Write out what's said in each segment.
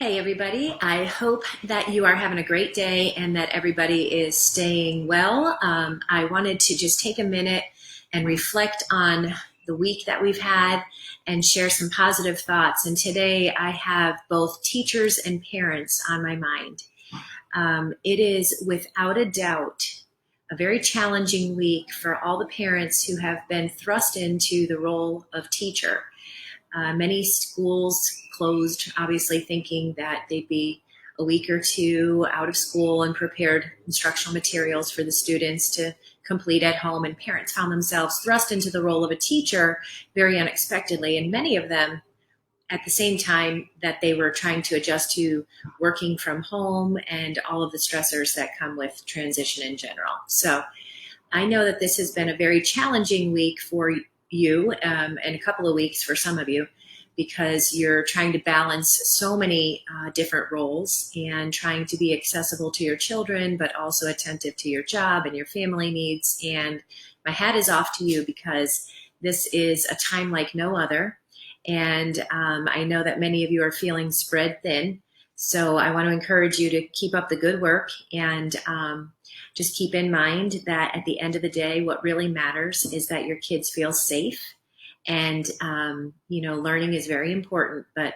Hey, everybody. I hope that you are having a great day and that everybody is staying well. I wanted to just take a minute and reflect on the week that we've had and share some positive thoughts. And today I have both teachers and parents on my mind. It is without a doubt a very challenging week for all the parents who have been thrust into the role of teacher. Many schools closed, obviously thinking that they'd be a week or two out of school and prepared instructional materials for the students to complete at home. And parents found themselves thrust into the role of a teacher very unexpectedly. And many of them, at the same time that they were trying to adjust to working from home and all of the stressors that come with transition in general. So I know that this has been a very challenging week for you, and a couple of weeks for some of you, because you're trying to balance so many different roles and trying to be accessible to your children, but also attentive to your job and your family needs. And my hat is off to you because this is a time like no other. And I know that many of you are feeling spread thin. So I want to encourage you to keep up the good work and just keep in mind that at the end of the day, what really matters is that your kids feel safe. And, learning is very important, but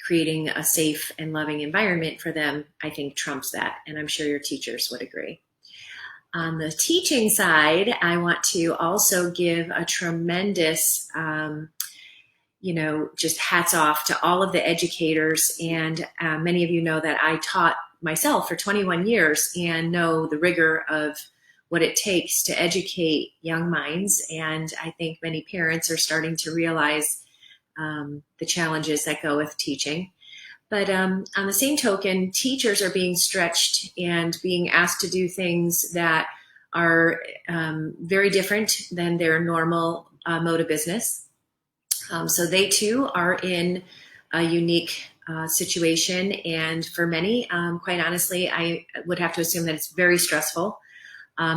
creating a safe and loving environment for them, I think, trumps that. And I'm sure your teachers would agree. On the teaching side, I want to also give a tremendous just hats off to all of the educators. And many of you know that I taught myself for 21 years and know the rigor of what it takes to educate young minds. And I think many parents are starting to realize the challenges that go with teaching. But on the same token, teachers are being stretched and being asked to do things that are very different than their normal mode of business. So they too are in a unique situation. And for many, quite honestly, I would have to assume that it's very stressful.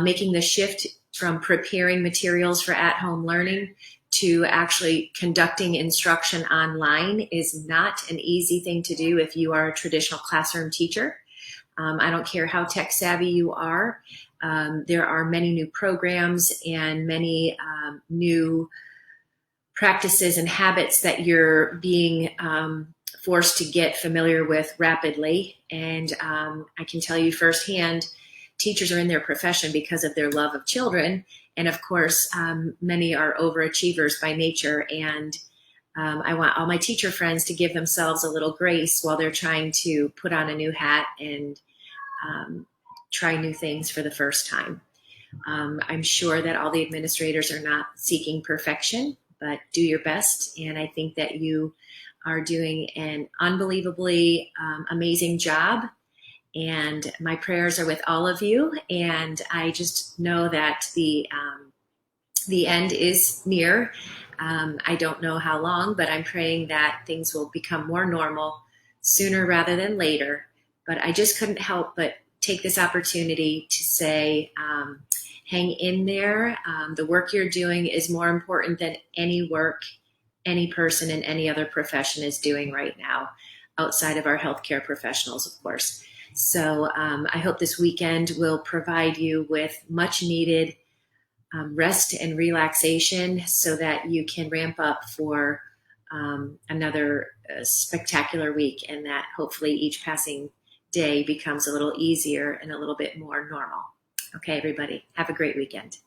Making the shift from preparing materials for at-home learning to actually conducting instruction online is not an easy thing to do if you are a traditional classroom teacher. I don't care how tech savvy you are. There are many new programs and many new practices and habits that you're being forced to get familiar with rapidly. And I can tell you firsthand, teachers are in their profession because of their love of children. And of course, many are overachievers by nature. And I want all my teacher friends to give themselves a little grace while they're trying to put on a new hat and try new things for the first time. I'm sure that all the administrators are not seeking perfection, but do your best. And I think that you are doing an unbelievably amazing job. And my prayers are with all of you. And I just know that the end is near. I don't know how long, but I'm praying that things will become more normal sooner rather than later. But I just couldn't help but take this opportunity to say, hang in there. The work you're doing is more important than any work any person in any other profession is doing right now, outside of our healthcare professionals, of course. So I hope this weekend will provide you with much needed rest and relaxation so that you can ramp up for another spectacular week, and that hopefully each passing day becomes a little easier and a little bit more normal. Okay, everybody, have a great weekend.